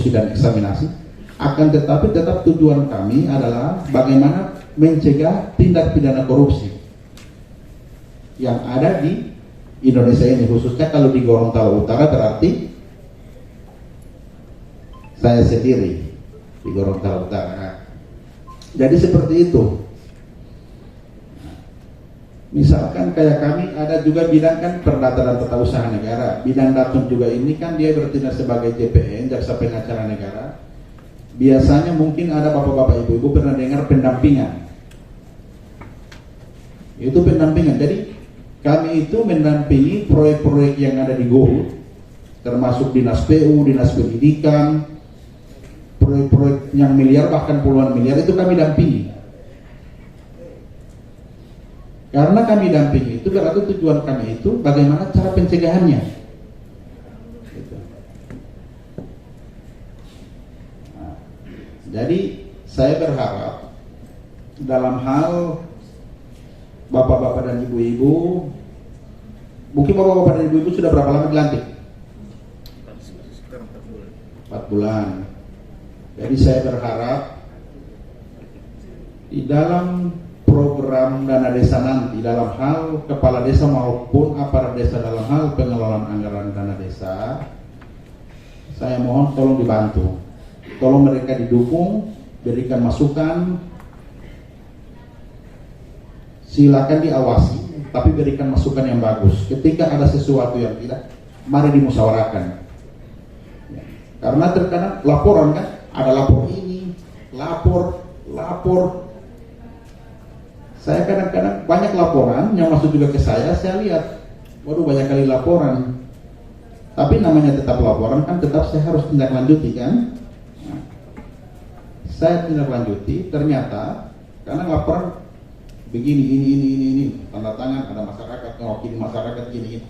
diskusi dan eksaminasi. Akan tetapi tetap tujuan kami adalah bagaimana mencegah tindak pidana korupsi yang ada di Indonesia ini, khususnya kalau di Gorontalo Utara berarti saya sendiri di Gorontalo Utara. Jadi seperti itu. Misalkan kayak kami ada juga bidang kan Perdata dan Tata Usaha Negara. Bidang Datun juga ini kan dia bertindak sebagai JPN, Jaksa Pengacara Negara. Biasanya mungkin ada bapak-bapak ibu-ibu pernah dengar pendampingan. Itu pendampingan. Jadi kami itu mendampingi proyek-proyek yang ada di GoHut, termasuk Dinas PU, Dinas Pendidikan, proyek-proyek yang miliar bahkan puluhan miliar itu kami dampingi. Karena kami dampingi itu berarti tujuan kami itu bagaimana cara pencegahannya. Gitu. Nah, jadi saya berharap dalam hal bapak-bapak dan ibu-ibu, mungkin bapak-bapak dan ibu-ibu sudah berapa lama dilantik? 4 bulan. Jadi saya berharap di dalam program dana desa nanti dalam hal kepala desa maupun aparat desa dalam hal pengelolaan anggaran dana desa, saya mohon tolong dibantu, tolong mereka didukung, berikan masukan, silakan diawasi, tapi berikan masukan yang bagus. Ketika ada sesuatu yang tidak, mari dimusyawarahkan. Karena terkadang laporan kan, ada lapor ini, lapor. Saya kadang-kadang banyak laporan yang masuk juga ke saya lihat, waduh banyak kali laporan. Tapi namanya tetap laporan kan, tetap saya harus tindak lanjuti kan. Nah, saya tindak lanjuti, ternyata karena laporan begini, ini, tanda tangan, ada masyarakat, mewakili masyarakat gini.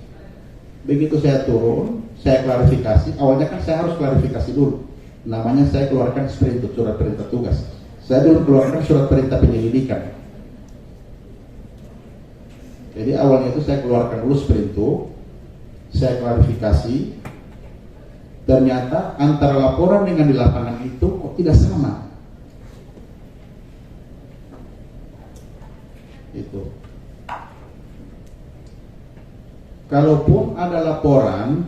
Begitu saya turun, saya klarifikasi. Awalnya kan saya harus klarifikasi dulu. Namanya saya keluarkan sprintut, surat perintah tugas. Saya dulu keluarkan surat perintah penyelidikan. Jadi awalnya itu saya keluarkan dulu sprintut, saya klarifikasi. Ternyata antara laporan dengan di lapangan itu kok tidak sama. Itu. Kalaupun ada laporan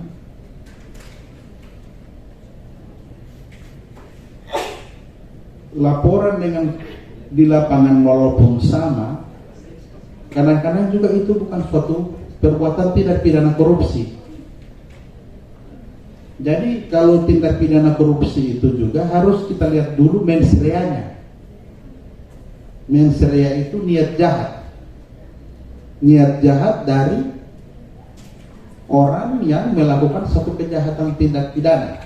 dengan di lapangan walaupun sama, kadang-kadang juga itu bukan suatu perbuatan tindak pidana korupsi. Jadi kalau tindak pidana korupsi itu juga harus kita lihat dulu mens reanya. Mens rea itu niat jahat. Niat jahat dari orang yang melakukan satu kejahatan tindak pidana.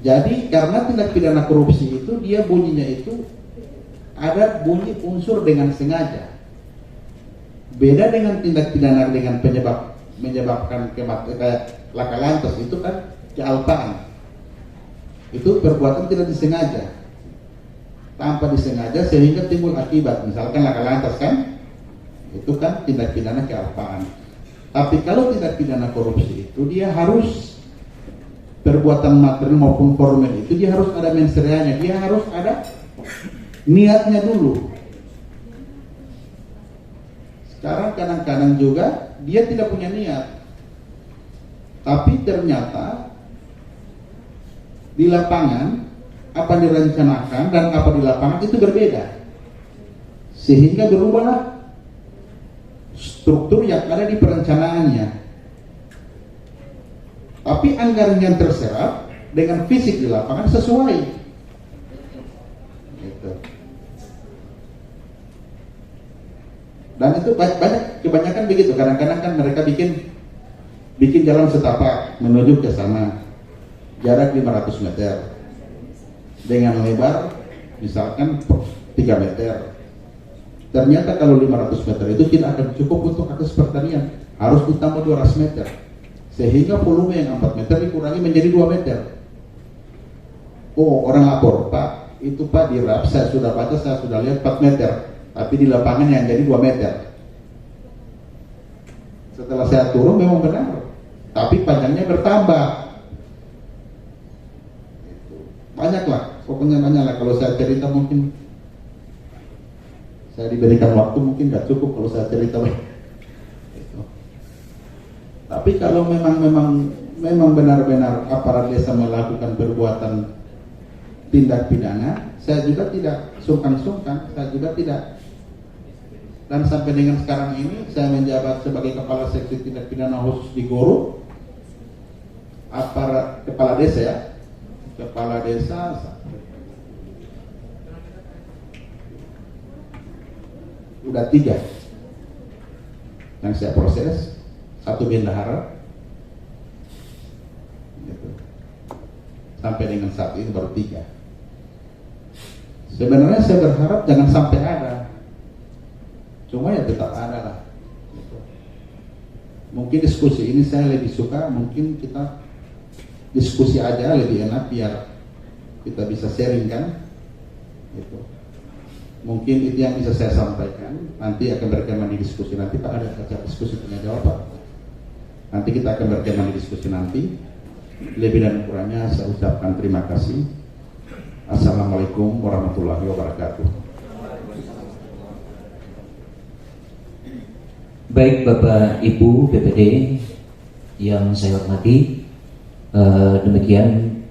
Jadi karena tindak pidana korupsi itu dia bunyinya itu ada bunyi unsur dengan sengaja. Beda dengan tindak pidana dengan menyebabkan kematian kayak laka lantas itu kan kealpaan. Itu perbuatan tidak disengaja. Tanpa disengaja sehingga timbul akibat. Misalkan laka lantas kan, itu kan tindak pidana kealpaan. Tapi kalau tindak pidana korupsi itu dia harus perbuatan material maupun formil itu dia harus ada mens reanya, dia harus ada niatnya dulu. Sekarang kadang-kadang juga dia tidak punya niat, tapi ternyata di lapangan apa direncanakan dan apa di lapangan itu berbeda, sehingga berubahlah struktur yang ada di perencanaannya. Tapi anggaran yang terserap dengan fisik di lapangan sesuai. Gitu. Dan itu kebanyakan begitu. Kadang-kadang kan mereka bikin jalan setapak menuju ke sana, jarak 500 meter dengan lebar misalkan 3 meter. Ternyata kalau 500 meter itu tidak akan cukup untuk akses pertanian, harus ditambah 200 meter, sehingga volume yang 4 meter dikurangi menjadi 2 meter. Oh, orang lapor, Pak, itu Pak di RAP saya sudah baca, saya sudah lihat 4 meter, tapi di lapangan yang jadi 2 meter. Setelah saya turun memang benar, tapi panjangnya bertambah. Banyak lah, pokoknya banyak lah. Kalau saya cerita mungkin saya diberikan waktu mungkin nggak cukup kalau saya cerita. Tapi kalau memang benar-benar aparat desa melakukan perbuatan tindak pidana, saya juga tidak sungkan-sungkan, saya juga tidak. Dan sampai dengan sekarang ini saya menjabat sebagai kepala seksi tindak pidana khusus di Goro, aparat kepala desa ya, kepala desa udah 3 yang saya proses, 1 bendahara gitu. Sampai dengan saat ini baru 3. Sebenarnya saya berharap jangan sampai ada, cuma ya tetap ada lah gitu. Mungkin diskusi ini saya lebih suka, mungkin kita diskusi aja lebih enak biar kita bisa sharing kan gitu. Mungkin itu yang bisa saya sampaikan. Nanti akan berkembang di diskusi nanti. Pak, ada acara diskusi tanya jawab Pak. Nanti kita akan berkembang di diskusi nanti. Lebih dan kurangnya saya ucapkan terima kasih. Assalamualaikum warahmatullahi wabarakatuh. Baik Bapak Ibu BPD yang saya hormati, demikian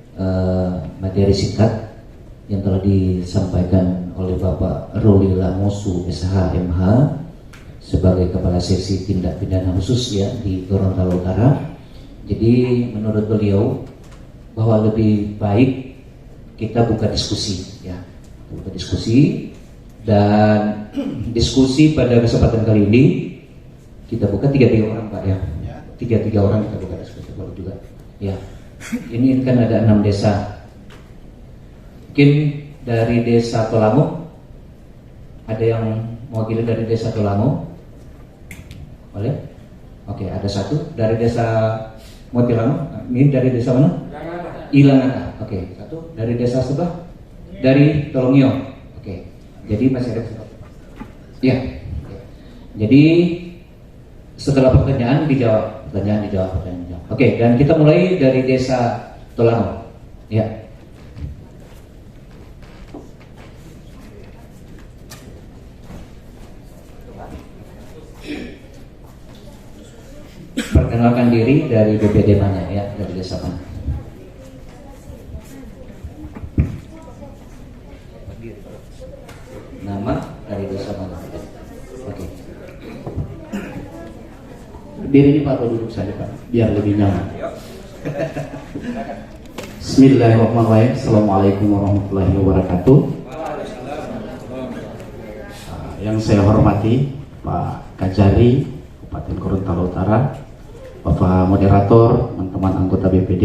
materi singkat yang telah disampaikan oleh Bapak Roli Lamosu SH.MH sebagai Kepala Seksi Tindak Pidana Khusus ya di Gorontalo Utara. Jadi menurut beliau bahwa lebih baik kita buka diskusi ya, buka diskusi, dan diskusi pada kesempatan kali ini kita buka 3 orang Pak ya, 3 orang kita buka diskusi boleh juga ya. Ini kan ada 6 desa. Mungkin dari desa Tolango, ada yang mewakili dari desa Tolango? Boleh? Oke, ada 1 dari desa Motilango. Ini dari desa mana? Ilangata. Oke, 1 dari desa sebelah, dari Tolongio. Oke, jadi masih ada 1. Ya. Jadi setelah pertanyaan dijawab. Oke, dan kita mulai dari desa Tolango. Ya. Perkenalkan diri dari BPD mana ya, dari desa mana? Nama dari desa mana? Oke. Berdiri ini Pak, duduk saja Pak, biar lebih nyaman. Bismillahirrahmanirrahim. Assalamualaikum warahmatullahi wabarakatuh. Yang saya hormati Pak Kajari, Kabupaten Gorontalo Utara, Bapak Moderator, teman-teman anggota BPD,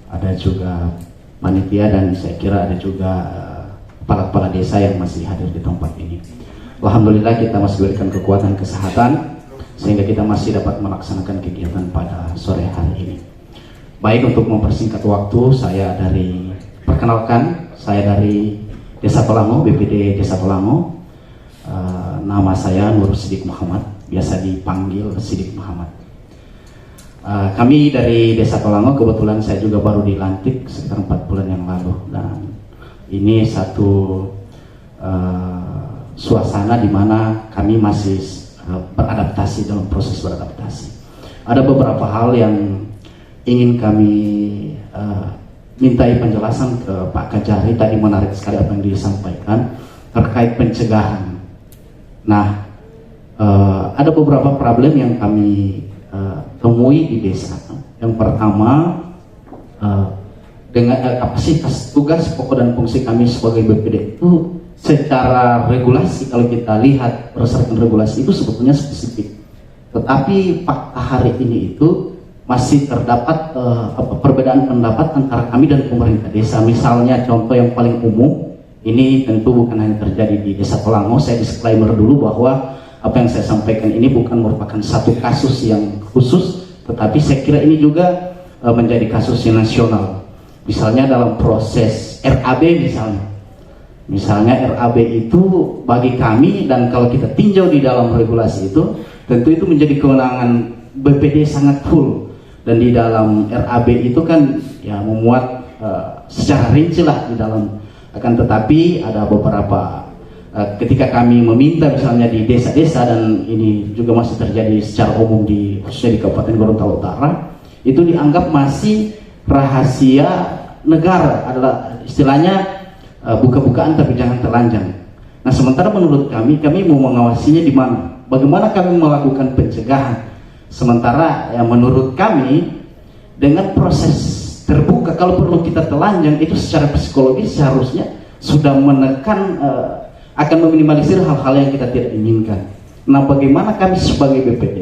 ada juga panitia, dan saya kira ada juga kepala-kepala desa yang masih hadir di tempat ini. Alhamdulillah kita masih diberikan kekuatan kesehatan sehingga kita masih dapat melaksanakan kegiatan pada sore hari ini. Baik, untuk mempersingkat waktu, saya dari Desa Tolango, BPD Desa Tolango. Nama saya Nur Sidik Muhammad, biasa dipanggil Sidik Muhammad. Kami dari Desa Tolango, kebetulan saya juga baru dilantik sekitar 4 bulan yang lalu, dan ini satu suasana di mana kami masih beradaptasi, dalam proses beradaptasi. Ada beberapa hal yang ingin kami mintai penjelasan ke Pak Kajari. Tadi menarik sekali apa yang disampaikan terkait pencegahan. Nah, ada beberapa problem yang kami temui di desa. Yang pertama, dengan kapasitas tugas pokok dan fungsi kami sebagai BPD itu secara regulasi, kalau kita lihat berdasarkan regulasi itu sebetulnya spesifik, tetapi fakta hari ini itu masih terdapat perbedaan pendapat antara kami dan pemerintah desa. Misalnya contoh yang paling umum, ini tentu bukan hanya terjadi di Desa Tolango. Saya disclaimer dulu bahwa apa yang saya sampaikan ini bukan merupakan satu kasus yang khusus, tetapi saya kira ini juga menjadi kasus yang nasional. Misalnya dalam proses RAB misalnya RAB itu bagi kami, dan kalau kita tinjau di dalam regulasi itu, tentu itu menjadi kewenangan BPD sangat full. Dan di dalam RAB itu kan ya memuat secara rinci lah di dalam, akan tetapi ada beberapa ketika kami meminta misalnya di desa-desa, dan ini juga masih terjadi secara umum di khususnya di Kabupaten Gorontalo Utara, itu dianggap masih rahasia negara, adalah istilahnya buka-bukaan tapi jangan telanjang. Nah, sementara menurut kami mau mengawasinya di mana? Bagaimana kami melakukan pencegahan? Sementara ya menurut kami dengan proses terbuka, kalau perlu kita telanjang, itu secara psikologis seharusnya sudah menekan, akan meminimalisir hal-hal yang kita tidak inginkan. Nah, bagaimana kami sebagai BPD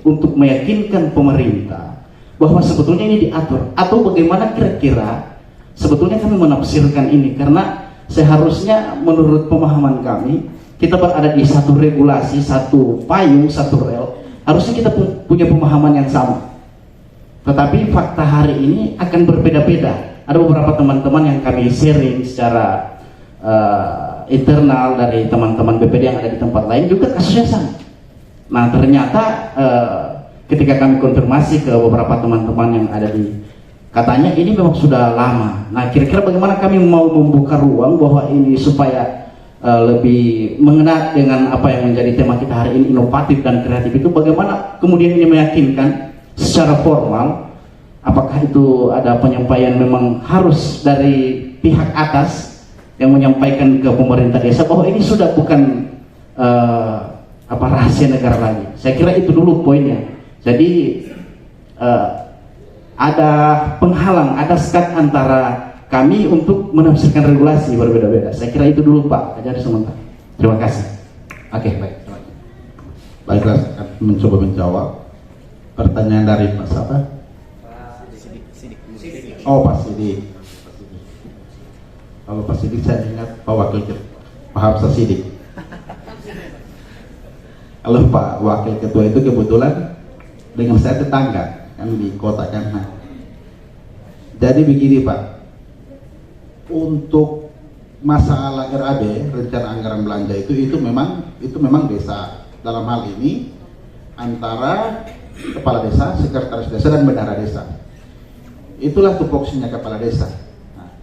untuk meyakinkan pemerintah bahwa sebetulnya ini diatur, atau bagaimana kira-kira sebetulnya kami menafsirkan ini, karena seharusnya menurut pemahaman kami kita berada di satu regulasi, satu payung, satu rel, harusnya kita punya pemahaman yang sama. Tetapi fakta hari ini akan berbeda-beda. Ada beberapa teman-teman yang kami sharing secara internal dari teman-teman BPD yang ada di tempat lain juga kasusnya sama. Nah, ternyata ketika kami konfirmasi ke beberapa teman-teman yang ada di, katanya ini memang sudah lama. Nah, kira-kira bagaimana kami mau membuka ruang bahwa ini supaya lebih mengena dengan apa yang menjadi tema kita hari ini, inovatif dan kreatif, itu bagaimana kemudian ini meyakinkan secara formal, apakah itu ada penyampaian memang harus dari pihak atas yang menyampaikan ke pemerintah desa bahwa ini sudah bukan rahasia negara lagi. Saya kira itu dulu poinnya. Jadi ada penghalang, ada sekat antara kami untuk menafsirkan regulasi berbeda-beda. Saya kira itu dulu Pak Kajar sementara. Terima kasih. Oke, baik. Baiklah, saya akan mencoba menjawab pertanyaan dari Pak siapa? Oh, Pak Sidik. Kalau Pak Sidik saya ingat Pak Wakil Pak Hamzah Sidik. Kalau Pak Wakil Ketua itu kebetulan dengan saya tetangga kan di kota kan. Nah, jadi begini Pak, untuk masalah RAB, rencana anggaran belanja itu memang desa, dalam hal ini antara kepala desa, sekretaris desa dan bendahara desa. Itulah tupoksinya kepala desa. Nah,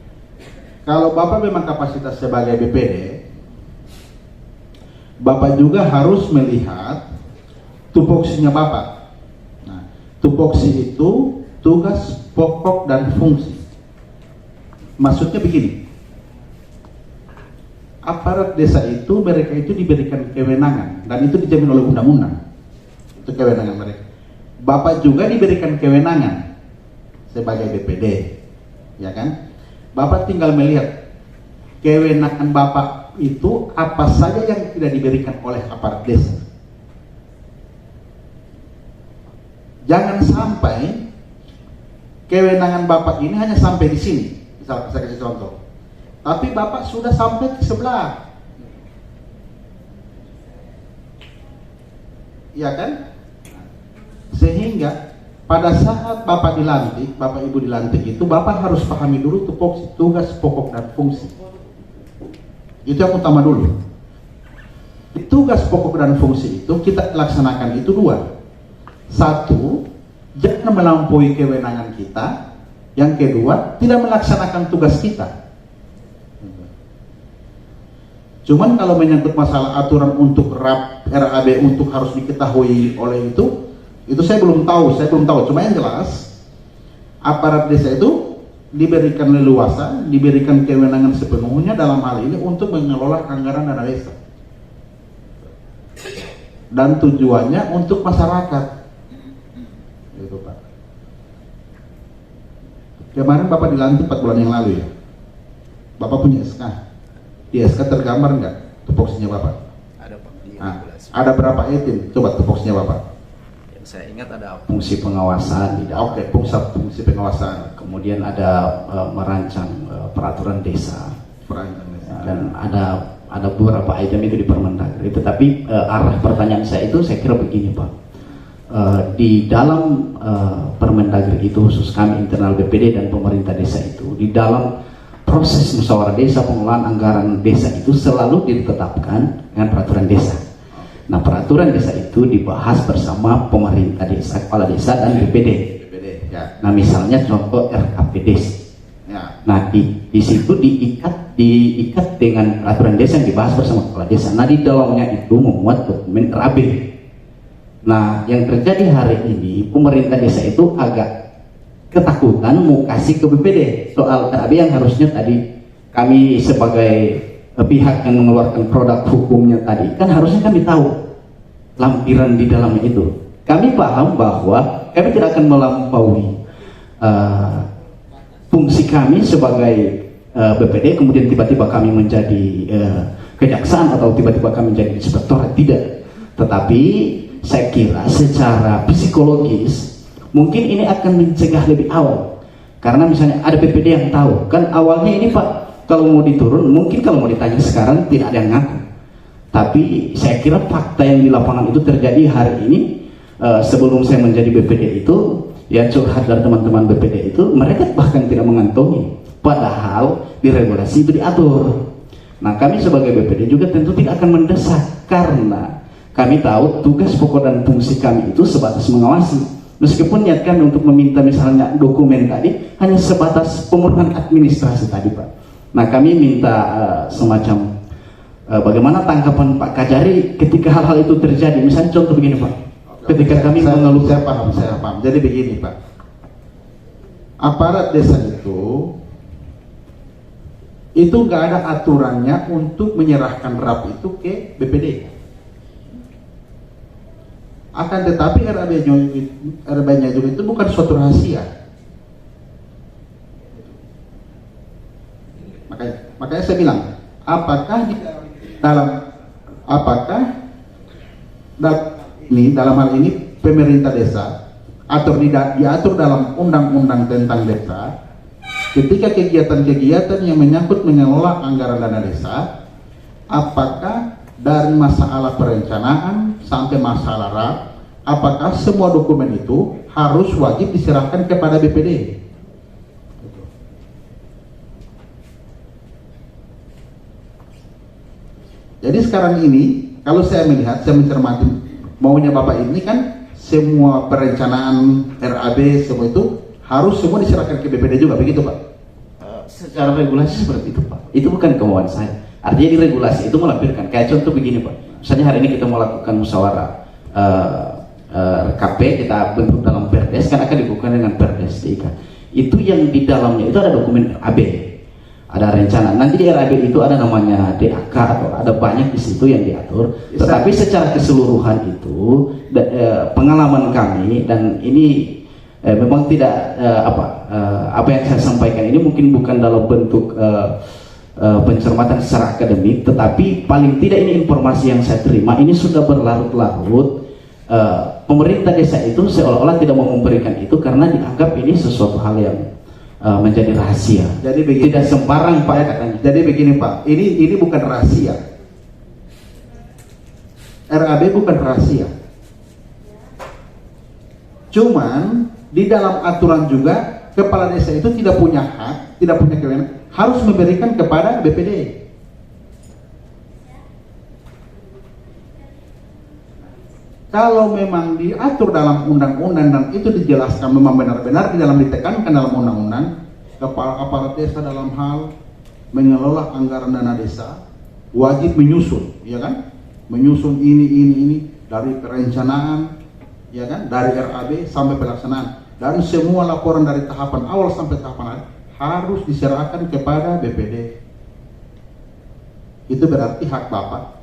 kalau Bapak memang kapasitas sebagai BPD, Bapak juga harus melihat tupoksinya Bapak. Nah, tupoksi itu tugas pokok dan fungsi. Maksudnya begini, aparat desa itu, mereka itu diberikan kewenangan dan itu dijamin oleh undang-undang. Itu kewenangan mereka. Bapak juga diberikan kewenangan sebagai BPD, ya kan? Bapak tinggal melihat kewenangan Bapak itu apa saja yang tidak diberikan oleh aparat desa. Jangan sampai kewenangan Bapak ini hanya sampai di sini. Saya kasih contoh, tapi Bapak sudah sampai ke sebelah, ya kan? Sehingga pada saat Bapak dilantik, Bapak Ibu dilantik itu, Bapak harus pahami dulu tugas pokok dan fungsi. Itu yang utama dulu. Tugas pokok dan fungsi itu kita laksanakan itu dua. Satu, jangan melampaui kewenangan kita. Yang kedua, tidak melaksanakan tugas kita. Cuman kalau menyangkut masalah aturan untuk RAB untuk harus diketahui oleh itu saya belum tahu. Cuma yang jelas, aparat desa itu diberikan leluasa, diberikan kewenangan sepenuhnya dalam hal ini untuk mengelola anggaran dana desa. Dan tujuannya untuk masyarakat. Gitu, Pak. Kemarin Bapak dilantik 4 bulan yang lalu ya. Bapak punya SK. Di SK tergambar enggak tupoksinya Bapak? Ada Pak. Ada berapa item? Coba tupoksinya Bapak. Yang saya ingat ada fungsi pengawasan di dalam. Oke, fungsi pengawasan. Kemudian ada merancang peraturan desa. Dan ada beberapa item itu di Permendagri. Tetapi arah pertanyaan saya itu saya kira begini Pak. Di dalam Permendagri itu, khusus kami internal BPD dan pemerintah desa itu, di dalam proses musyawarah desa, pengelolaan anggaran desa itu selalu ditetapkan dengan peraturan desa. Nah, peraturan desa itu dibahas bersama pemerintah desa, kepala desa dan BPD. Ya. Ya. Nah misalnya contoh RKPDes. Ya. Nah di situ diikat dengan peraturan desa yang dibahas bersama kepala desa. Nah di dalamnya itu memuat dokumen RAB. Nah yang terjadi hari ini pemerintah desa itu agak ketakutan mau kasih ke BPD soal RAB yang harusnya tadi kami sebagai pihak yang mengeluarkan produk hukumnya tadi kan harusnya kami tahu lampiran di dalamnya itu. Kami paham bahwa kami tidak akan melampaui fungsi kami sebagai BPD, kemudian tiba-tiba kami menjadi kejaksaan atau tiba-tiba kami menjadi inspektorat, tidak. Tetapi saya kira secara psikologis mungkin ini akan mencegah lebih awal, karena misalnya ada BPD yang tahu kan awalnya ini Pak kalau mau diturun, mungkin kalau mau ditanya sekarang tidak ada yang ngaku. Tapi saya kira fakta yang di lapangan itu terjadi hari ini. Sebelum saya menjadi BPD itu, ya curhat dari teman-teman BPD itu, mereka bahkan tidak mengantongi. Padahal di regulasi itu diatur. Nah kami sebagai BPD juga tentu tidak akan mendesak, karena kami tahu tugas pokok dan fungsi kami itu sebatas mengawasi. Meskipun niat kami untuk meminta misalnya dokumen tadi hanya sebatas pemenuhan administrasi tadi Pak. Nah kami minta semacam bagaimana tanggapan Pak Kajari ketika hal-hal itu terjadi. Misalnya contoh begini Pak, ketika kami mengeluh. Saya paham. Jadi begini Pak, aparat desa itu nggak ada aturannya untuk menyerahkan RAB itu ke BPD. Akan tetapi RAB-nya juga itu bukan suatu rahasia. Makanya saya bilang, apakah dalam hal ini pemerintah desa atau diatur dalam undang-undang tentang desa, ketika kegiatan-kegiatan yang menyangkut mengelola anggaran dana desa, apakah dari masalah perencanaan sampai masalah RAB, apakah semua dokumen itu harus wajib diserahkan kepada BPD? Jadi sekarang ini kalau saya melihat, saya mencermati maunya Bapak ini kan semua perencanaan RAB semua itu harus semua diserahkan ke BPD juga, begitu Pak? Secara regulasi seperti itu Pak. Itu bukan kemauan saya. Artinya di regulasi itu melampirkan. Kayak contoh begini Pak. Misalnya hari ini kita melakukan musyawarah KP, kita bentuk dalam Perdes, kan akan dibuka dengan Perdes diikat. Itu yang di dalamnya itu ada dokumen RAB, ada rencana. Nanti di RAB itu ada namanya DAK atau ada banyak di situ yang diatur. Tetapi secara keseluruhan itu pengalaman kami dan ini memang tidak apa yang saya sampaikan ini mungkin bukan dalam bentuk pencermatan secara akademik, tetapi paling tidak ini informasi yang saya terima ini sudah berlarut-larut. Pemerintah desa itu seolah-olah tidak mau memberikan itu karena dianggap ini sesuatu hal yang menjadi rahasia. Jadi begini, tidak sembarang Pak katanya. Jadi begini Pak, ini bukan rahasia. RAB bukan rahasia. Cuman di dalam aturan juga kepala desa itu tidak punya hak, tidak punya kewenangan, harus memberikan kepada BPD. Kalau memang diatur dalam undang-undang dan itu dijelaskan memang benar-benar di dalam ditekankan dalam undang-undang, kepala aparat desa dalam hal mengelola anggaran dana desa wajib menyusun, ya kan? Menyusun ini dari perencanaan, ya kan? Dari RAB sampai pelaksanaan, dan semua laporan dari tahapan awal sampai tahapan akhir harus diserahkan kepada BPD. Itu berarti hak Bapak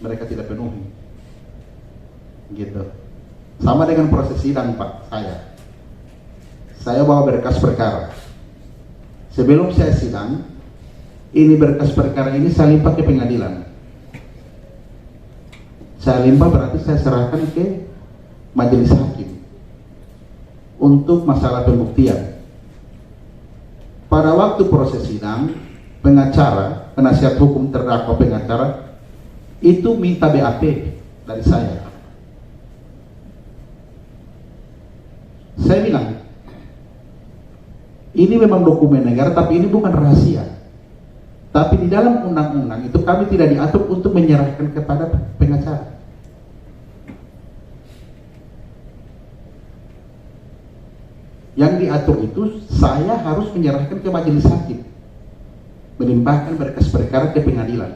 mereka tidak penuhi. Gitu. Sama dengan proses sidang Pak, saya bawa berkas perkara. Sebelum saya sidang, ini berkas perkara ini saya limpah ke pengadilan. Saya limpah berarti saya serahkan ke majelis hakim untuk masalah pembuktian. Pada waktu proses sidang, pengacara, penasihat hukum terdakwa pengacara itu minta BAP dari saya. Saya bilang, ini memang dokumen negara, tapi ini bukan rahasia. Tapi di dalam undang-undang itu kami tidak diatur untuk menyerahkan kepada pengacara. Yang diatur itu saya harus menyerahkan ke majelis hakim, melimpahkan berkas perkara ke pengadilan.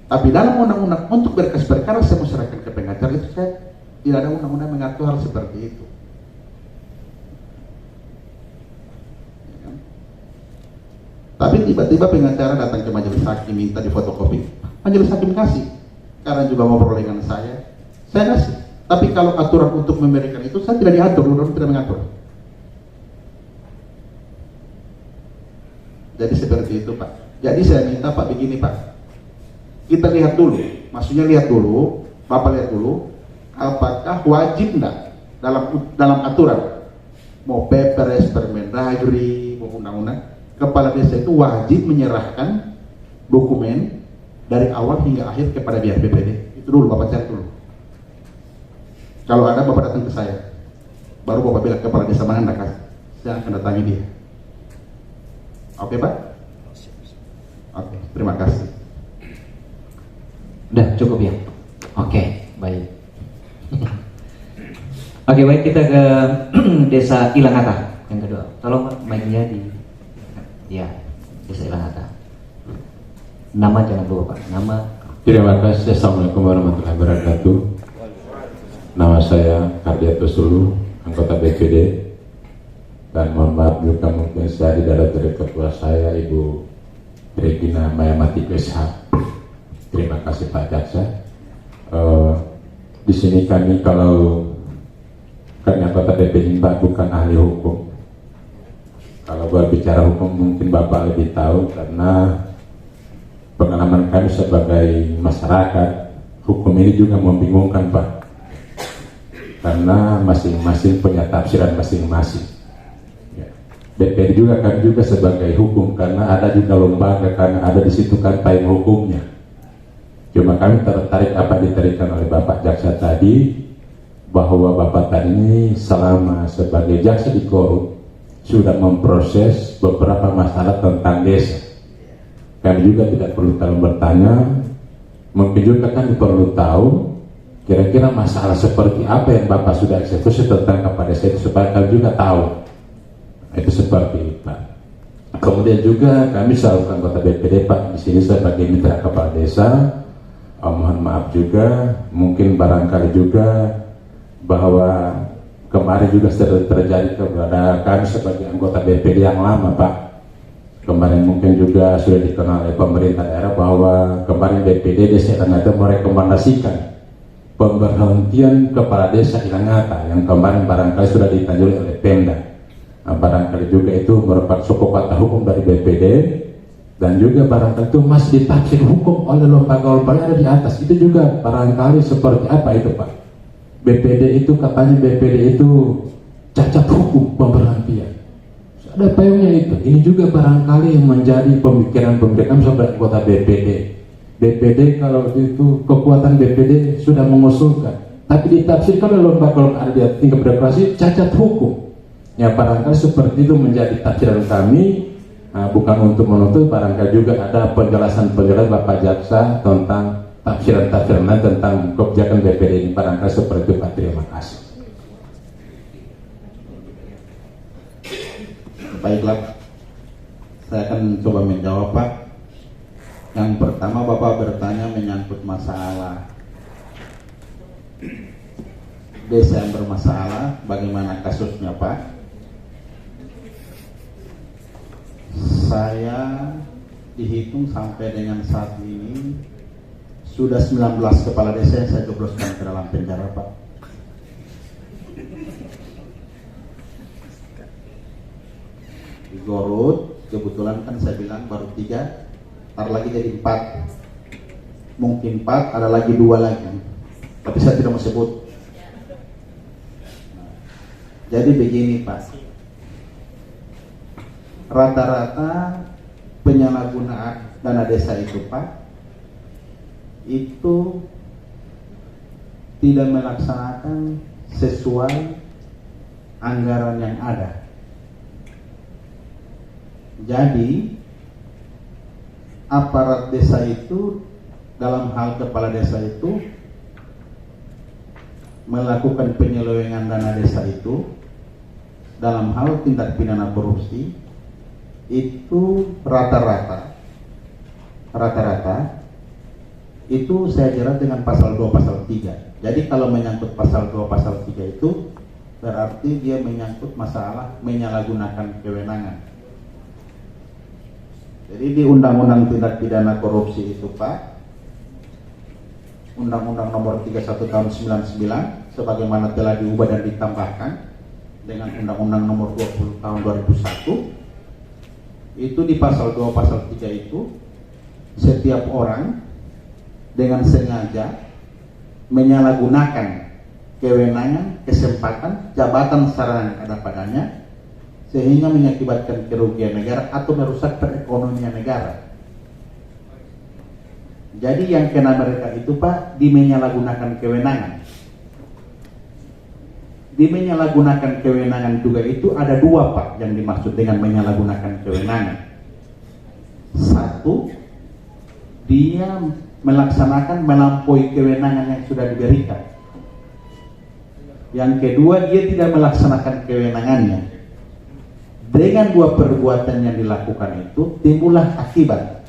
Tapi dalam undang-undang untuk berkas perkara saya mau serahkan ke pengacara, itu saya tidak ada undang-undang mengatur hal seperti itu. Ya kan? Tapi tiba-tiba pengacara datang ke majelis hakim minta difotokopi, majelis hakim kasih, karena juga mau perolehan saya kasih. Tapi kalau aturan untuk memberikan itu saya tidak diatur, undang-undang tidak mengatur. Jadi seperti itu Pak. Jadi saya minta Pak begini Pak, kita lihat dulu, maksudnya lihat dulu, Bapak lihat dulu, apakah wajib enggak dalam aturan, mau Perpres, Permendagri, mau undang-undang, kepala desa itu wajib menyerahkan dokumen dari awal hingga akhir kepada pihak BPD. Itu dulu Bapak cari dulu. Kalau ada Bapak datang ke saya, baru Bapak bilang kepala desa mana enggak kasih, saya akan datangi dia. Oke Pak? Oke, terima kasih. Udah cukup ya? Oke, baik. Oke, baik, kita ke Desa Ilangata yang kedua. Tolong Pak, mic-nya di ya, Desa Ilangata. Nama jangan lupa Pak, nama. Terima kasih. Assalamualaikum warahmatullahi wabarakatuh. Nama saya Kardiato Sulu, anggota BPD. Dan mohon maaf juga mungkin saya tidak dari ketua saya, Ibu Regina Mayamati SH. Terima kasih Pak Jaksa. Di sini kami kalau anggota BPD Pak bukan ahli hukum. Kalau berbicara hukum mungkin Bapak lebih tahu, karena pengalaman kami sebagai masyarakat, hukum ini juga membingungkan Pak, karena masing-masing punya tafsiran masing-masing. Ya. BPD juga kami juga sebagai hukum, karena ada juga lembaga, karena ada di situ kan payung hukumnya. Cuma kami tertarik apa diterangkan oleh Bapak Jaksa tadi, bahwa Bapak tadi ini selama sebagai jaksa di Korup sudah memproses beberapa masalah tentang desa. Kami juga tidak perlu terlalu bertanya, mungkin juga kan perlu tahu kira-kira masalah seperti apa yang Bapak sudah eksekusi tentang kepada saya, supaya kami juga tahu. Itu seperti itu Pak. Kemudian juga kami selalu anggota BPD Pak, di sini sebagai mitra kepala desa. Mohon maaf juga, mungkin barangkali juga bahwa kemarin juga sudah terjadi kepada kami sebagai anggota BPD yang lama Pak. Kemarin mungkin juga sudah dikenal oleh pemerintah daerah bahwa kemarin BPD Desa Ilangata merekomendasikan pemberhentian kepala desa Ilangata yang kemarin barangkali sudah ditanjuli oleh Pemda. Nah, barangkali juga itu merupakan suku kata hukum dari BPD, dan juga barangkali itu masih ditafsir hukum oleh lembaga-lembaga ada di atas. Itu juga barangkali seperti apa itu Pak? BPD itu katanya BPD itu cacat hukum pemberhentian. Ada payungnya itu. Ini juga barangkali yang menjadi pemikiran-pemikiran sebagai anggota BPD. BPD kalau itu kekuatan BPD sudah mengusulkan, tapi ditafsirkan oleh lembaga ada di tingkat birokrasi cacat hukum. Ya barangkali seperti itu menjadi tafsiran kami. Nah, bukan untuk menuntut, barangkali juga ada penjelasan-penjelasan Bapak Jaksa tentang tafsiran-tafsiran tentang kebijakan BPD ini, barangkali seperti itu Pak. Terima kasih. Baiklah, saya akan coba menjawab Pak. Yang pertama Bapak bertanya menyangkut masalah desa yang bermasalah, bagaimana kasusnya Pak? Saya dihitung sampai dengan saat ini sudah 19 kepala desa yang saya jebloskan ke dalam penjara Pak. Di Gorut kebetulan kan saya bilang baru 3, ntar lagi jadi 4, mungkin 4, ada lagi 2 lagi, tapi saya tidak mau sebut. Jadi begini Pak, rata-rata penyalahgunaan dana desa itu Pak, itu tidak melaksanakan sesuai anggaran yang ada. Jadi aparat desa itu dalam hal kepala desa itu melakukan penyelewengan dana desa itu dalam hal tindak pidana korupsi itu rata-rata itu saya jerat dengan pasal 2 pasal 3. Jadi kalau menyangkut pasal 2 pasal 3 itu berarti dia menyangkut masalah menyalahgunakan kewenangan. Jadi di Undang-Undang Tindak Pidana Korupsi itu Pak, Undang-Undang Nomor 31 Tahun 99 sebagaimana telah diubah dan ditambahkan dengan Undang-Undang Nomor 20 Tahun 2001, itu di pasal 2 pasal 3 itu setiap orang dengan sengaja menyalahgunakan kewenangan, kesempatan, jabatan sarana yang ada padanya sehingga mengakibatkan kerugian negara atau merusak perekonomian negara. Jadi yang kena mereka itu Pak di menyalahgunakan kewenangan. Di menyalahgunakan kewenangan juga itu ada dua Pak yang dimaksud dengan menyalahgunakan kewenangan. Satu, dia melaksanakan melampaui kewenangan yang sudah diberikan. Yang kedua, dia tidak melaksanakan kewenangannya. Dengan dua perbuatan yang dilakukan itu timbullah akibat.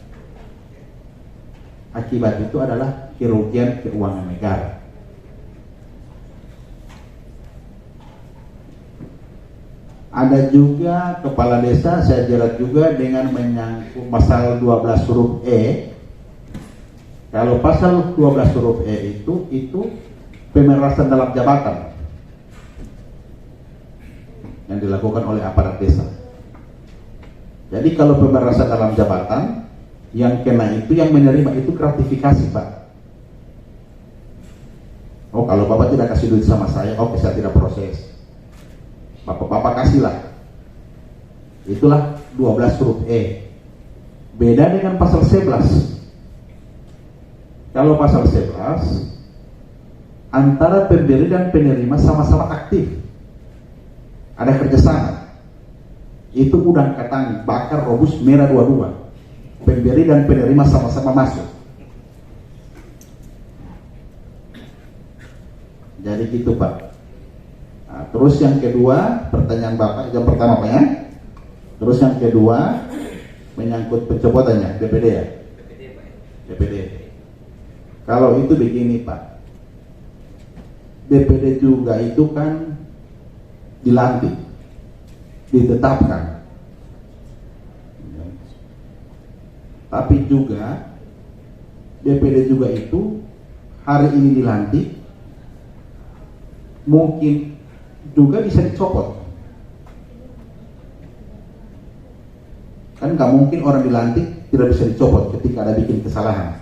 Akibat itu adalah kerugian keuangan negara. Ada juga kepala desa saya jerat juga dengan menyangkut pasal 12 huruf E. Kalau pasal 12 huruf E itu pemerasan dalam jabatan yang dilakukan oleh aparat desa. Jadi kalau pemerasan dalam jabatan, yang kena itu yang menerima itu gratifikasi Pak. Oh kalau Bapak tidak kasih duit sama saya, oke saya tidak proses. Bapak kasihlah. Itulah 12 huruf E. Beda dengan pasal 11. Kalau pasal 11 antara pemberi dan penerima sama-sama aktif. Ada kerjasama. Itu udang katang bakar robus merah dua-dua. Pemberi dan penerima sama-sama masuk. Jadi gitu Pak. Nah, terus yang kedua, pertanyaan Bapak yang pertama Pak ya. Terus yang kedua menyangkut pencopotannya DPD ya. DPD. Kalau itu begini Pak. DPD juga itu kan dilantik, ditetapkan. Tapi juga DPD juga itu hari ini dilantik, mungkin juga bisa dicopot. Kan nggak mungkin orang dilantik tidak bisa dicopot ketika ada bikin kesalahan.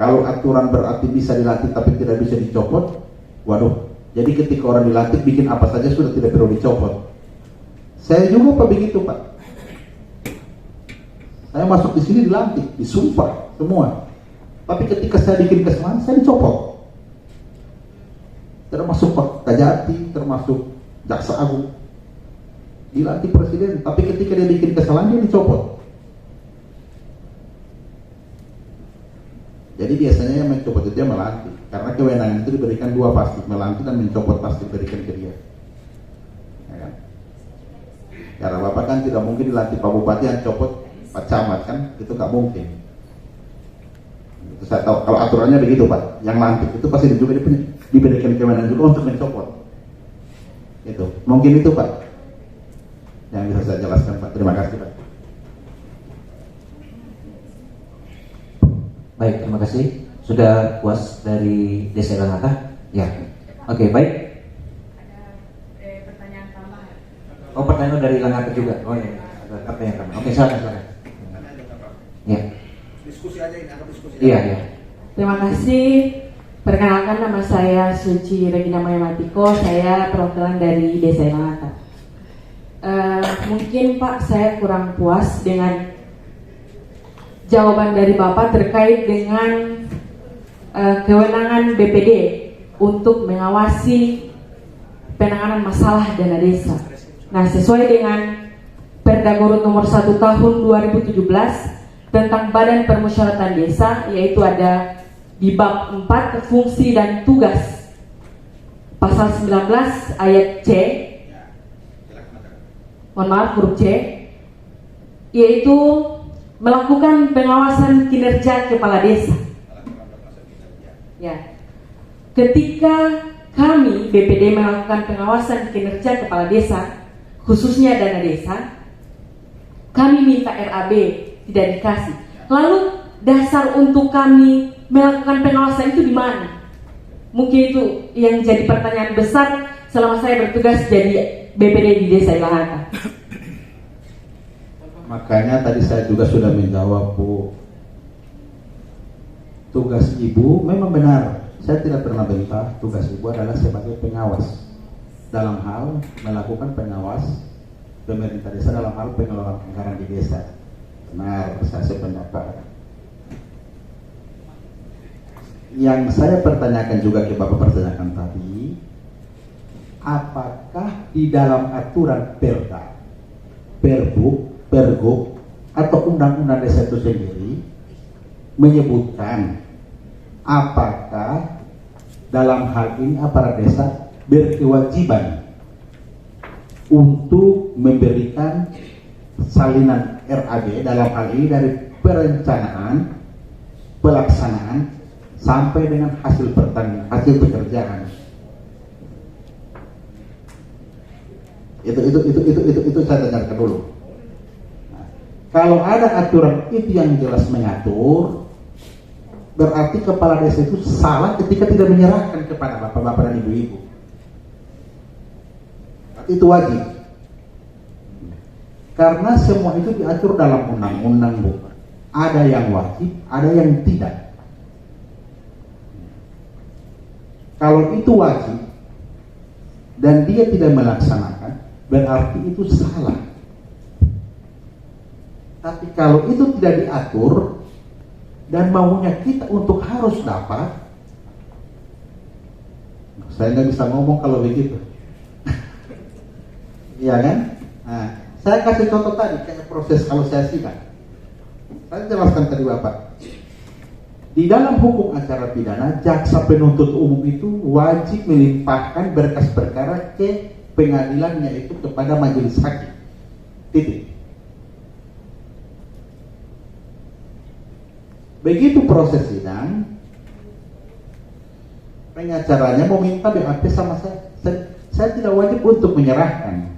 Kalau aturan berarti bisa dilantik tapi tidak bisa dicopot, waduh, jadi ketika orang dilantik bikin apa saja sudah tidak perlu dicopot. Saya juga Pak begitu Pak. Saya masuk di sini dilantik, disumpah semua. Tapi ketika saya bikin kesalahan, saya dicopot. Termasuk Pak Kajati, termasuk Jaksa Agung. Dilantik presiden, tapi ketika dia bikin kesalahan dia dicopot. Jadi biasanya yang mencopot itu dia melantik. Karena kewenangan itu diberikan dua pasti, melantik dan mencopot pasti diberikan ke dia. Ya kan? Karena Bapak kan tidak mungkin dilantik Pak Bupati yang copot Pak Camat kan, itu nggak mungkin. Itu saya tahu kalau aturannya begitu Pak. Yang lantik itu pasti juga diberikan kewenangan juga untuk mencopot. Itu mungkin itu Pak yang bisa saya jelaskan Pak. Terima kasih Pak. Baik, terima kasih. Sudah puas dari Desa Langata? Ya. Oke, baik. Ada pertanyaan tambahan. Oh, pertanyaan dari Langata juga. Oh iya, ada pertanyaan tambahan. Oke, silakan. Ya. Diskusi aja ini, anggap diskusi. Iya, iya. Terima kasih. Perkenalkan nama saya Suci Regina Mayamatiko. Saya perwakilan dari Desa Langata. Mungkin Pak saya kurang puas dengan jawaban dari Bapak terkait dengan kewenangan BPD untuk mengawasi penanganan masalah dana desa. Nah, sesuai dengan Perda Gurun nomor 1 tahun 2017 tentang Badan Permusyawaratan Desa, yaitu ada di bab 4 fungsi dan tugas pasal 19 ayat C, mohon maaf huruf C, yaitu melakukan pengawasan kinerja kepala desa. Ya. Ketika kami BPD melakukan pengawasan kinerja kepala desa, khususnya dana desa, kami minta RAB, tidak dikasih. Lalu dasar untuk kami melakukan pengawasan itu di mana? Mungkin itu yang jadi pertanyaan besar selama saya bertugas jadi BPD di Desa Ilahata. Makanya tadi saya juga sudah menjawab, Bu. Tugas Ibu memang benar. Saya tidak pernah bantah. Tugas Ibu adalah sebagai pengawas dalam hal melakukan pengawas pemerintah desa dalam hal pengelolaan anggaran di desa. Benar, saya sependapat. Yang saya pertanyakan juga ke Bapak pertanyakan tadi, apakah di dalam aturan Perda, Perbu, Pergub atau undang-undang desa itu sendiri menyebutkan apakah dalam hal ini aparat desa berkewajiban untuk memberikan salinan RAB dalam hal ini dari perencanaan, pelaksanaan sampai dengan hasil hasil pekerjaan. Itu saya tanyakan dulu. Nah, kalau ada aturan itu yang jelas mengatur, berarti kepala desa itu salah ketika tidak menyerahkan kepada bapak-bapak dan ibu-ibu. Itu wajib. Karena semua itu diatur dalam undang-undang, Bu. Ada yang wajib, ada yang tidak. Kalau itu wajib dan dia tidak melaksanakan, berarti itu salah. Tapi kalau itu tidak diatur dan maunya kita untuk harus dapat, saya nggak bisa ngomong kalau begitu. Iya kan? Nah, saya kasih contoh tadi kayak proses kalau saya sidang. Saya jelaskan tadi Bapak. Di dalam hukum acara pidana, jaksa penuntut umum itu wajib melimpahkan berkas perkara ke pengadilan, yaitu kepada majelis hakim. Titik. Begitu proses sidang, pengacaranya meminta BAP sama saya. Saya tidak wajib untuk menyerahkan.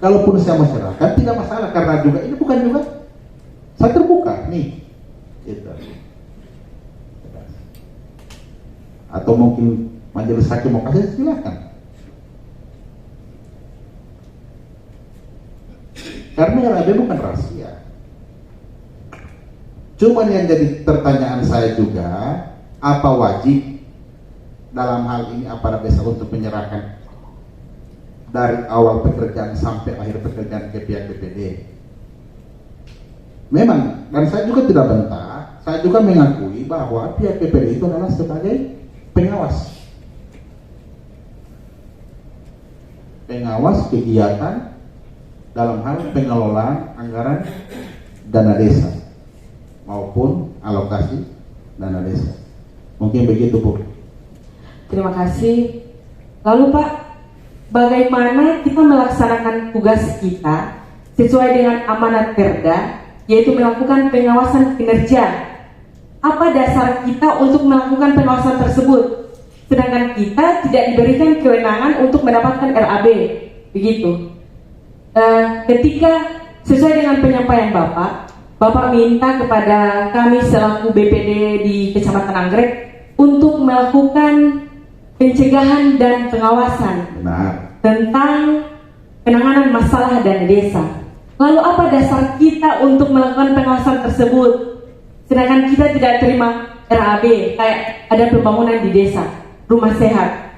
Kalaupun saya masyarakat tidak masalah, karena juga ini bukan juga saya terbuka nih, gitu. Atau mungkin majelis hakim mau kasih, silakan. Karena RAB bukan rahasia. Cuman yang jadi pertanyaan saya juga, apa wajib dalam hal ini aparat desa untuk menyerahkan dari awal pekerjaan sampai akhir pekerjaan ke pihak BPD? Memang, dan saya juga tidak bantah, saya juga mengakui bahwa pihak BPD itu adalah sebagai pengawas kegiatan dalam hal pengelolaan anggaran dana desa maupun alokasi dana desa. Mungkin begitu, Bu. Terima kasih. Lalu Pak, bagaimana kita melaksanakan tugas kita sesuai dengan amanat Perda, yaitu melakukan pengawasan kinerja? Apa dasar kita untuk melakukan pengawasan tersebut, sedangkan kita tidak diberikan kewenangan untuk mendapatkan RAB? Begitu. Ketika sesuai dengan penyampaian Bapak minta kepada kami selaku BPD di Kecamatan Anggrek untuk melakukan pencegahan dan pengawasan tentang penanganan masalah dana desa. Lalu apa dasar kita untuk melakukan pengawasan tersebut, sedangkan kita tidak terima RAB? Kayak ada pembangunan di desa, rumah sehat,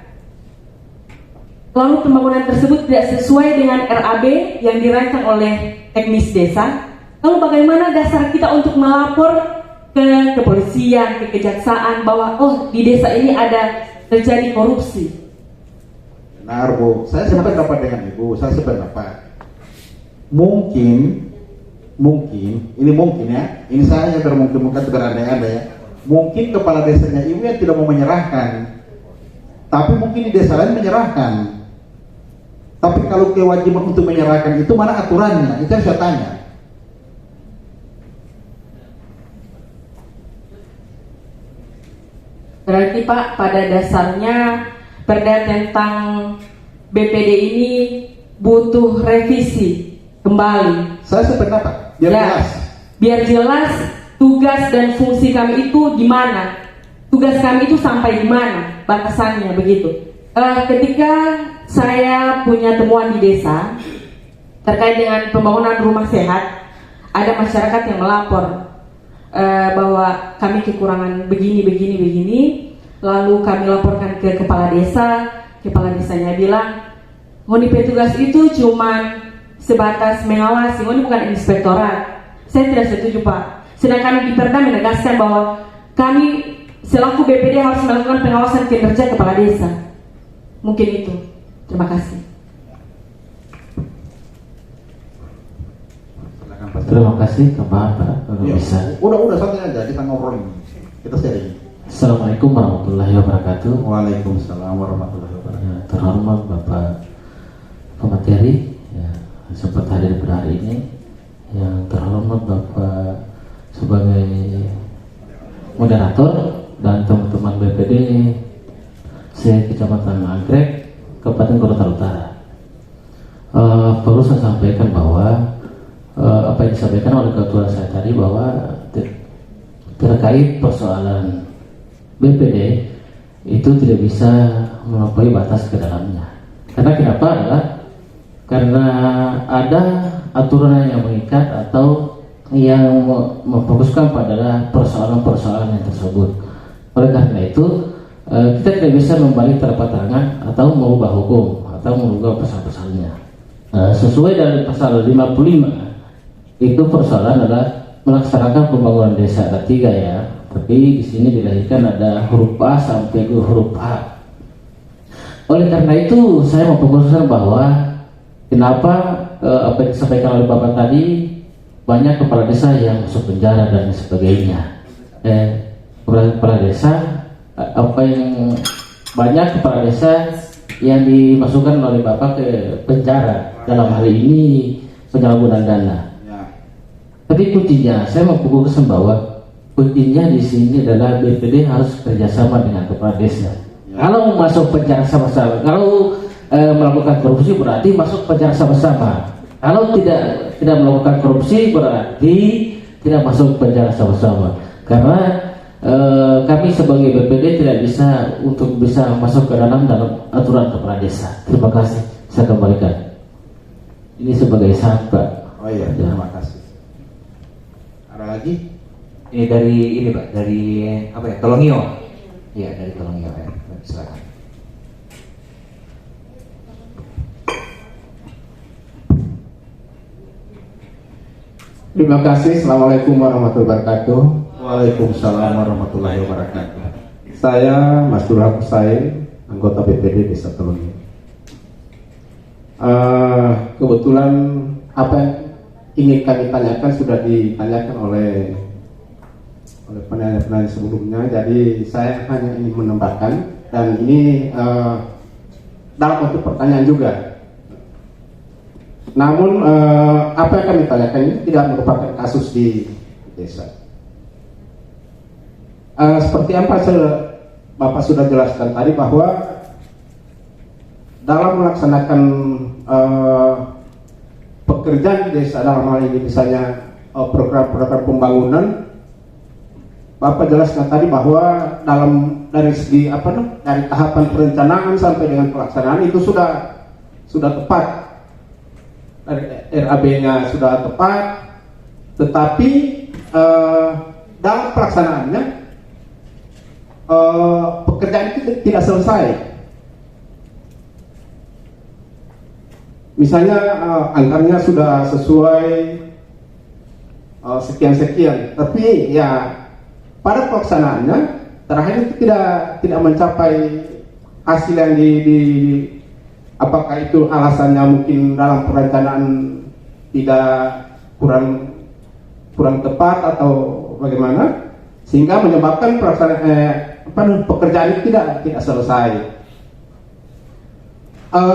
lalu pembangunan tersebut tidak sesuai dengan RAB yang dirancang oleh teknis desa. Lalu bagaimana dasar kita untuk melapor ke kepolisian, ke kejaksaan bahwa di desa ini ada terjadi korupsi? Benar, Bu. Saya sependapat dengan Ibu. Saya sependapat. Mungkin ini mungkin ya. Ini saya yang bermungkin-mungkin berandai-andai ya. Mungkin kepala desanya Ibu yang tidak mau menyerahkan. Tapi mungkin di desa lain menyerahkan. Tapi kalau kewajiban untuk menyerahkan itu mana aturannya? Itu yang saya tanya. Berarti Pak, pada dasarnya perda tentang BPD ini butuh revisi kembali. Saya sependapat, biar Ya, jelas. biar jelas tugas dan fungsi kami itu di mana. Tugas kami itu sampai di mana batasannya begitu. Ketika saya punya temuan di desa terkait dengan pembangunan rumah sehat, ada masyarakat yang melapor bahwa kami kekurangan begini, lalu kami laporkan ke kepala desanya bilang, ngoni petugas itu cuma sebatas mengawasi, ngoni bukan inspektorat. Saya tidak setuju Pak. Sedangkan di Perda menegaskan bahwa kami selaku BPD harus melakukan pengawasan kinerja kepala desa. Mungkin itu. Terima kasih. Silakan Pak. Terima kasih Pak, kalau Ya, bisa. udah santai aja, kita ngobrolin. Kita sharing. Assalamualaikum warahmatullahi wabarakatuh. Waalaikumsalam warahmatullahi wabarakatuh. Ya, terhormat Bapak pemateri, ya, sempat hadir pada hari ini. Yang terhormat Bapak sebagai moderator dan teman-teman BPD Kecamatan Anggrek, Kabupaten Kota Utara. Perlu saya sampaikan bahwa apa yang disampaikan oleh ketua saya tadi bahwa terkait persoalan BPD itu tidak bisa melampaui batas ke dalamnya. Karena kenapa adalah karena ada aturan yang mengikat atau yang memfokuskan pada persoalan-persoalan yang tersebut. Oleh karena itu kita tidak bisa membalik telapak tangan atau merubah hukum atau merubah pasal-pasalnya. Sesuai dari pasal 55 itu persoalan adalah melaksanakan pembangunan desa, ada 3 ya. Tapi di sini dilahirkan ada huruf A sampai ke huruf A. Oleh karena itu saya memfokuskan bahwa kenapa apa yang disampaikan oleh Bapak tadi banyak kepala desa yang masuk penjara dan sebagainya. Kepala desa apa yang banyak kepala desa yang dimasukkan oleh Bapak ke penjara dalam hal ini penyalahgunaan dana. Ya. Tapi kuncinya saya memfokuskan bahwa kuncinya di sini adalah BPD harus kerjasama dengan kepala desa. Ya. Kalau masuk penjara sama-sama, kalau melakukan korupsi berarti masuk penjara sama-sama. Kalau tidak melakukan korupsi berarti tidak masuk penjara sama-sama. Karena kami sebagai BPD tidak bisa untuk bisa masuk ke dalam aturan kepala desa. Terima kasih. Saya kembalikan. Ini sebagai syarat Pak. Oh iya, terima kasih. Ada lagi? Ini dari ini Pak, dari apa ya? Tolongio. Iya, dari Tolongio ya. Silakan. Terima kasih. Assalamualaikum warahmatullahi wabarakatuh. Waalaikumsalam warahmatullahi wabarakatuh. Saya Mas Durham Husain, anggota BPD Desa Tolongio. Kebetulan apa yang ingin kami tanyakan sudah ditanyakan oleh penanya-penanya sebelumnya. Jadi saya hanya ingin menambahkan, dan ini dalam bentuk pertanyaan juga. Namun apa yang kami tanyakan ini tidak merupakan kasus di desa. Seperti apa Bapak sudah jelaskan tadi bahwa dalam melaksanakan pekerjaan di desa, dalam hal ini misalnya program-program pembangunan, Bapak jelaskan tadi bahwa dari segi dari tahapan perencanaan sampai dengan pelaksanaan itu sudah tepat. RAB-nya sudah tepat, tetapi dalam pelaksanaannya pekerjaan itu tidak selesai. Misalnya angkanya sudah sesuai sekian-sekian, tapi ya pada pelaksanaannya terakhir itu tidak mencapai hasil yang apakah itu alasannya mungkin dalam perencanaan tidak kurang tepat atau bagaimana, sehingga menyebabkan pelaksanaan pekerjaan itu tidak selesai.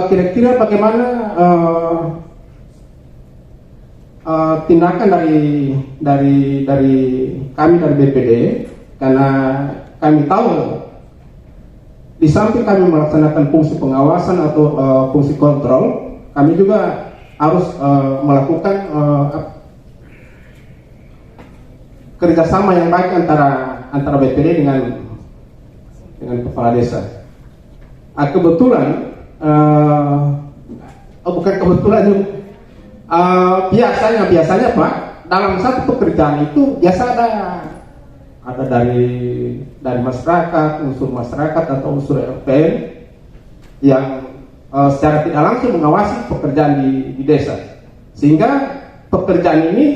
kira-kira bagaimana tindakan dari kami dari BPD, karena kami tahu di samping kami melaksanakan fungsi pengawasan atau fungsi kontrol, kami juga harus melakukan kerjasama yang baik antara BPD dengan kepala desa. Kebetulan, bukan kebetulan, biasanya Pak, dalam satu pekerjaan itu biasa ada dari masyarakat, unsur masyarakat atau unsur LPM yang secara tidak langsung mengawasi pekerjaan di desa, sehingga pekerjaan ini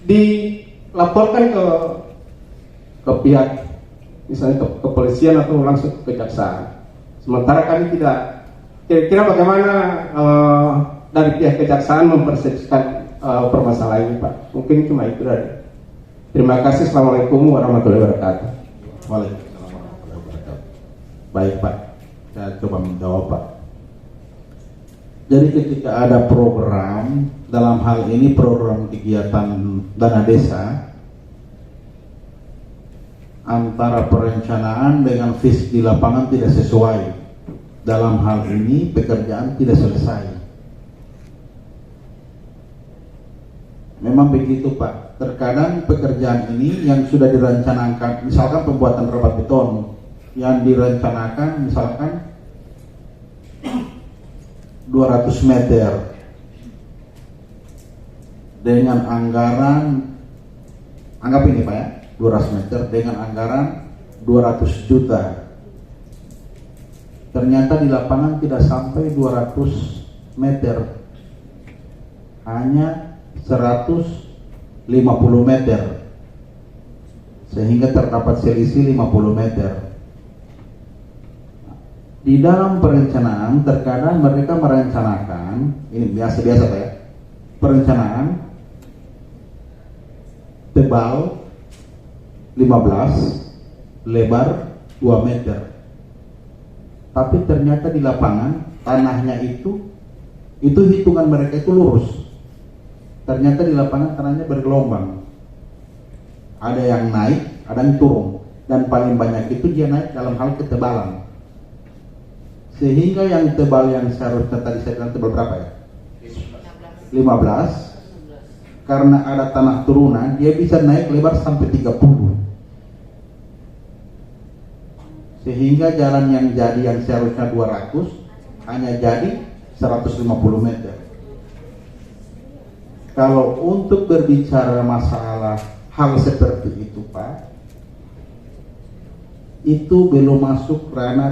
dilaporkan ke pihak, misalnya ke kepolisian atau langsung ke kejaksaan. Sementara kami tidak. Kira-kira bagaimana dari pihak kejaksaan mempersepsikan permasalahan ini, Pak? Mungkin cuma itu dari. Terima kasih. Assalamualaikum warahmatullahi wabarakatuh. Waalaikumsalam warahmatullahi wabarakatuh. Baik Pak, saya coba menjawab Pak. Jadi ketika ada program, dalam hal ini program kegiatan dana desa, antara perencanaan dengan fisik di lapangan tidak sesuai. Dalam hal ini pekerjaan tidak selesai. Memang begitu Pak. Terkadang pekerjaan ini yang sudah direncanakan, misalkan pembuatan rebat beton, yang direncanakan misalkan 200 meter dengan anggaran, anggap ini Pak ya, 200 meter dengan anggaran 200 juta. Ternyata di lapangan tidak sampai 200 meter, hanya 150 meter, sehingga terdapat selisih 50 meter. Di dalam perencanaan terkadang mereka merencanakan, ini biasa-biasa Pak ya, perencanaan tebal 15, lebar 2 meter. Tapi ternyata di lapangan tanahnya itu hitungan mereka itu lurus. Ternyata di lapangan tanahnya bergelombang. Ada yang naik, ada yang turun, dan paling banyak itu dia naik dalam hal ketebalan. Sehingga yang tebal yang seharusnya tadi saya bilang tebal berapa ya? 15. Karena ada tanah turunan, dia bisa naik lebar sampai 30. Sehingga jalan yang jadi yang seharusnya 200 hanya jadi 150 meter. Kalau untuk berbicara masalah hal seperti itu Pak, itu belum masuk ranah